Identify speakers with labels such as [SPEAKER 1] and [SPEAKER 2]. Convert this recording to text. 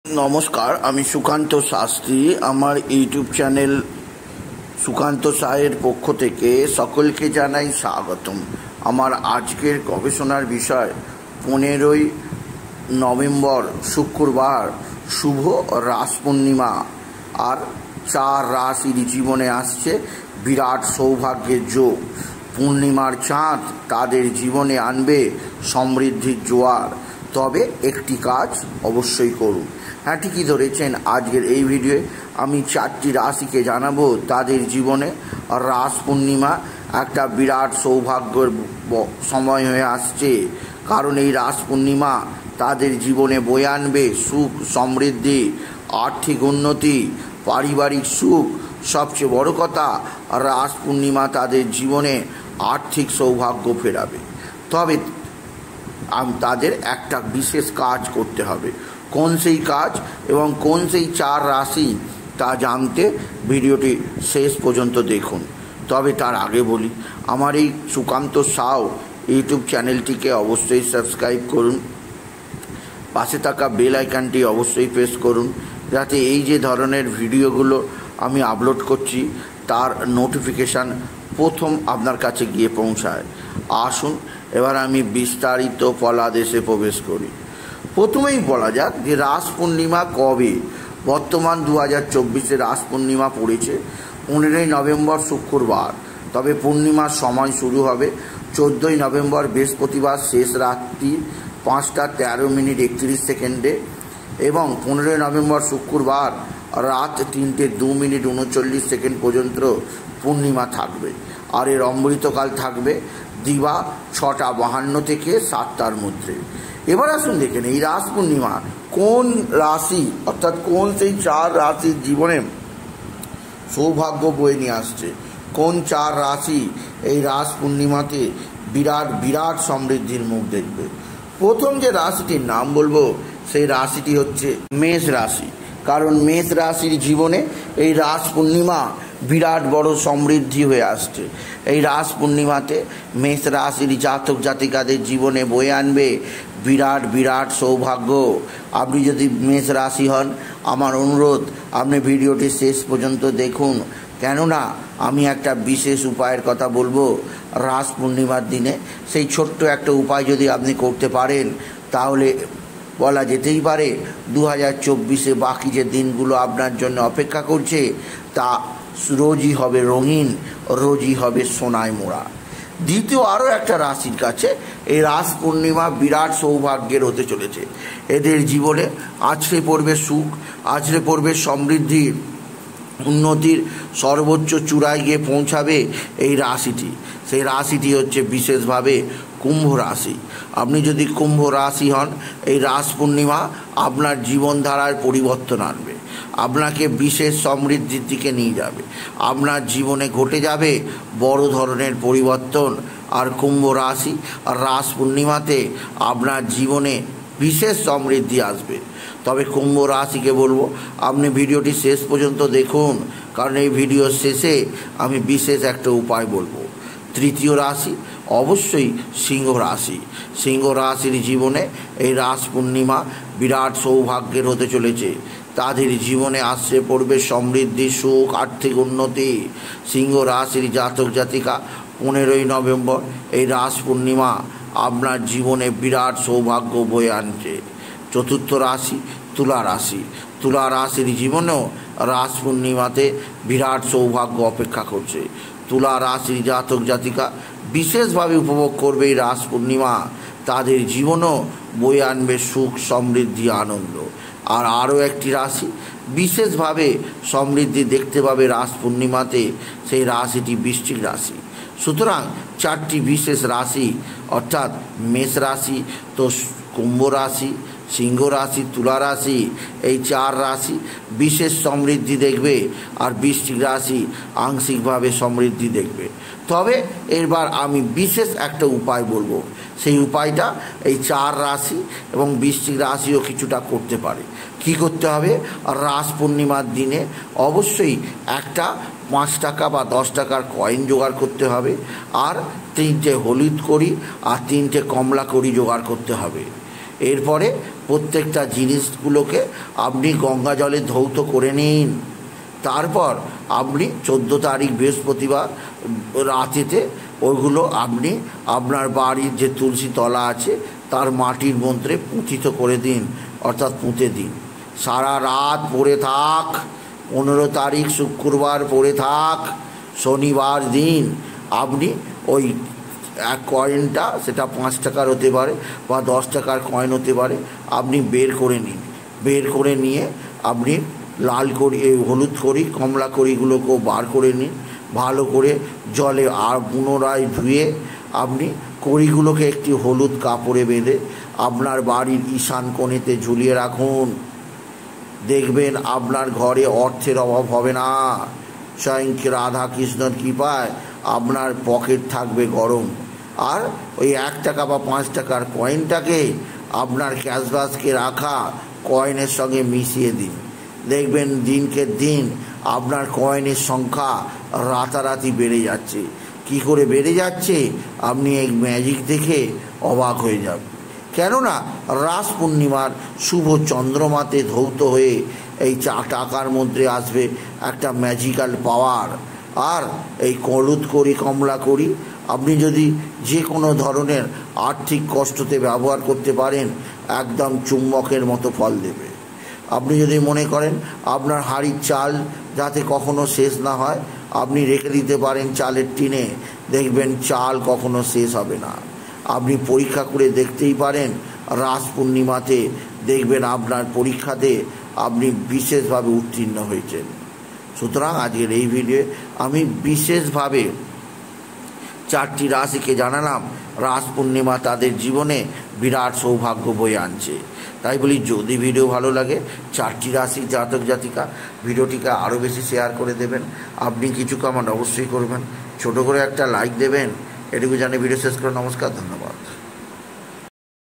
[SPEAKER 1] नमस्कार आमी सुकान्त शास्त्री आमार यूट्यूब चैनल सुकान्त साहेर पक्ष थेके सकलके जानाई स्वागतम। आमार आजकेर गवेषणार विषय 15 नवेम्बर शुक्रवार शुभ रास पूर्णिमा और 4 राशिर जीवने आसছে बिराट सौभाग्येर जोग। पूर्णिमार चाँद तादेर जीवने आनबे समृद्धिर जोयार। तबे एकटी काज अवश्यई करुन। हाँ ठीकई धरेছেন। आजकेर এই ভিডিওয়ে আমি 4টি রাশিকে জানাবো তাদের জীবনে রাস পূর্ণিমা একটা বিরাট সৌভাগ্যের সময় হয়ে আসছে। কারণ এই রাস পূর্ণিমা তাদের জীবনে বয়ে আনবে সুখ সমৃদ্ধি আর্থিক উন্নতি পারিবারিক সুখ। সবচেয়ে বড় কথা রাস পূর্ণিমা তাদের জীবনে আর্থিক সৌভাগ্য ফেরাবে। তবে তাদের একটা বিশেষ কাজ করতে হবে। কোন সেই কাজ এবং কোন সেই 4 রাশি তা জানতে ভিডিওটি শেষ পর্যন্ত দেখুন। তবে তার আগে বলি আমার এই সুকান্ত সাউ ইউটিউব চ্যানেলটিকে অবশ্যই সাবস্ক্রাইব করুন। পাশে থাকা বেল আইকনটি অবশ্যই প্রেস করুন যাতে এই যে ধরনের ভিডিওগুলো আমি আপলোড করছি তার নোটিফিকেশান প্রথম আপনার কাছে গিয়ে পৌঁছায়। আসুন এবার আমি বিস্তারিত ফলাদেশে প্রবেশ করি। প্রথমেই বলা যাক যে রাস পূর্ণিমা কবে। বর্তমান 2024 রাস পূর্ণিমা পড়েছে 15 নভেম্বর শুক্রবার। তবে পূর্ণিমার সময় শুরু হবে 14 নভেম্বর বৃহস্পতিবার শেষ রাত্রি 5টা 13 মিনিট 31 সেকেন্ডে এবং 15 নভেম্বর শুক্রবার রাত 3টে 2 মিনিট 39 সেকেন্ড পর্যন্ত পূর্ণিমা থাকবে। আর এর অমৃতকাল থাকবে দিবা 6টা 52 থেকে 7টার মধ্যে। এবার আসুন দেখেন এই রাস পূর্ণিমা কোন রাশি অর্থাৎ কোন সেই 4 রাশির জীবনে সৌভাগ্য বয়ে নিয়ে আসছে। কোন 4 রাশি এই রাস পূর্ণিমাতে বিরাট বিরাট সমৃদ্ধির মুখ দেখবে। প্রথম যে রাশিটির নাম বলবো সেই রাশিটি হচ্ছে মেষ রাশি। কারণ মেষ রাশির জীবনে এই রাস পূর্ণিমা বিরাট বড় সমৃদ্ধি হয়ে আসছে। এই রাস পূর্ণিমাতে মেষ রাশির জাতক জাতিকাদের জীবনে বয়ে আনবে বিরাট বিরাট সৌভাগ্য। আপনি যদি মেষ রাশি হন আমার অনুরোধ আপনি ভিডিওটি শেষ পর্যন্ত দেখুন। কেননা আমি একটা বিশেষ উপায়ের কথা বলবো রাস পূর্ণিমার দিনে। সেই ছোট্ট একটা উপায় যদি আপনি করতে পারেন তাহলে বলা যেতেই পারে 2024 বাকি যে দিনগুলো আপনার জন্য অপেক্ষা করছে তা রোজই হবে রঙিন, রোজই হবে সোনায় মোড়া। দ্বিতীয় আরও একটা রাশির কাছে এই রাস পূর্ণিমা বিরাট সৌভাগ্যের হতে চলেছে। এদের জীবনে আছড়ে পড়বে সুখ, আছড়ে পড়বে সমৃদ্ধি, উন্নতির সর্বোচ্চ চূড়ায় গিয়ে পৌঁছাবে এই রাশিটি। সেই রাশিটি হচ্ছে বিশেষভাবে কুম্ভ রাশি। আপনি যদি কুম্ভ রাশি হন এই রাস পূর্ণিমা আপনার জীবনধারায় পরিবর্তন আনবে, আপনাকে বিশেষ সমৃদ্ধির দিকে নিয়ে যাবে। আপনার জীবনে ঘটে যাবে বড় ধরনের পরিবর্তন। আর কুম্ভ রাশি আর রাস পূর্ণিমাতে আপনার জীবনে বিশেষ সমৃদ্ধি আসবে। তবে কুম্ভ রাশিকে বলবো আপনি ভিডিওটি শেষ পর্যন্ত দেখুন, কারণ এই ভিডিওর শেষে আমি বিশেষ একটা উপায় বলবো। তৃতীয় রাশি অবশ্যই সিংহ রাশি। সিংহ রাশির জীবনে এই রাস পূর্ণিমা বিরাট সৌভাগ্যের হতে চলেছে। তাদের জীবনে আসছে পড়বে সমৃদ্ধি সুখ আর্থিক উন্নতি। সিংহ রাশির জাতক জাতিকা 15 নভেম্বর এই রাস পূর্ণিমা আপনার জীবনে বিরাট সৌভাগ্য বয়ে আনছে। চতুর্থ রাশি তুলা রাশি। তুলা রাশির জীবনেও রাস পূর্ণিমাতে বিরাট সৌভাগ্য অপেক্ষা করছে। তুলা রাশির জাতক জাতিকা বিশেষভাবে উপভোগ করবে এই রাস পূর্ণিমা। তাদের জীবনও বয়ে আনবে সুখ সমৃদ্ধি আনন্দ। আর আরও একটি রাশি বিশেষভাবে সমৃদ্ধি দেখতে পাবে রাস পূর্ণিমাতে, সেই রাশিটি বৃশ্চিক রাশি। সুতরাং 4টি বিশেষ রাশি অর্থাৎ মেষ রাশি তো কুম্ভ রাশি সিংহ রাশি তুলা রাশি এই 4 রাশি বিশেষ সমৃদ্ধি দেখবে আর বৃশ্চিক রাশি আংশিকভাবে সমৃদ্ধি দেখবে। তবে এবার আমি বিশেষ একটা উপায় বলবো। সেই উপায়টা এই 4 রাশি এবং বৃশ্চিক রাশিও কিছুটা করতে পারে। কি করতে হবে? রাস পূর্ণিমার দিনে অবশ্যই একটা 5 টাকা বা 10 টাকার কয়েন জোগাড় করতে হবে আর 3টে হলুদ কড়ি আর 3টে কমলা কড়ি জোগাড় করতে হবে। এরপরে প্রত্যেকটা জিনিসগুলোকে আপনি গঙ্গা জলে ধৌত করে নিন। তারপর আপনি 14 তারিখ বৃহস্পতিবার রাতেতে ওইগুলো আপনি আপনার বাড়ির যে তুলসী তলা আছে তার মাটির মন্ত্রে পুঁথিত করে দিন, অর্থাৎ পুঁতে দিন। সারা রাত পড়ে থাক, 15 তারিখ শুক্রবার পড়ে থাক, শনিবার দিন আপনি ওই এক কয়েনটা, সেটা 5 টাকার হতে পারে বা 10 টাকার কয়েন হতে পারে, আপনি বের করে নিন। বের করে নিয়ে আপনি লাল করি, হলুদ করি, কমলা করিগুলোকেও বার করে নিন, ভালো করে জলে আর পুনরায় ধুয়ে আপনি কড়িগুলোকে একটি হলুদ কাপড়ে বেঁধে আপনার বাড়ির ঈশান কোণেতে ঝুলিয়ে রাখুন। দেখবেন আপনার ঘরে অর্থের অভাব হবে না। স্বয়ং রাধা কৃষ্ণর কৃপায় আপনার পকেট থাকবে গরম। আর ওই 1 টাকা বা 5 টাকার কয়েনটাকে আপনার ক্যাশবাক্সকে রাখা কয়েনের সঙ্গে মিশিয়ে দিন। দেখবেন দিনকে দিন আপনার কয়েনের সংখ্যা রাতারাতি বেড়ে যাচ্ছে। কি করে বেড়ে যাচ্ছে আপনি এই ম্যাজিক দেখে অবাক হয়ে যাবেন। কেননা রাস পূর্ণিমার শুভ চন্দ্রমাতে ধৌত হয়ে এই টাকার মধ্যে আসবে একটা ম্যাজিক্যাল পাওয়ার। আর এই হলুদ করি, কমলা করি আপনি যদি যে কোনো ধরনের আর্থিক কষ্টতে ব্যবহার করতে পারেন, একদম চুম্বকের মতো ফল দেবে। আপনি যদি মনে করেন আপনার হাঁড়ির চাল যাতে কখনো শেষ না হয়, আপনি রেখে দিতে পারেন চালের টিনে, দেখবেন চাল কখনো শেষ হবে না। আপনি পরীক্ষা করে দেখতেই পারেন, রাস পূর্ণিমাতে দেখবেন আপনার পরীক্ষাতে আপনি বিশেষভাবে উত্তীর্ণ হয়েছেন। সুতরাং আজকের এই ভিডিও আমি বিশেষভাবে 4টি রাশিকে জানালাম রাস পূর্ণিমা তাদের জীবনে বিরাট সৌভাগ্য বয়ে আনছে। তাই বলি, যদি ভিডিও ভালো লাগে 4টি রাশির জাতক জাতিকা ভিডিওটিকে আরও বেশি শেয়ার করে দেবেন। আপনি কিছু কমেন্ট অবশ্যই করবেন, ছোট করে একটা লাইক দেবেন। এটুকু জানিয়ে ভিডিও শেষ করে নমস্কার, ধন্যবাদ।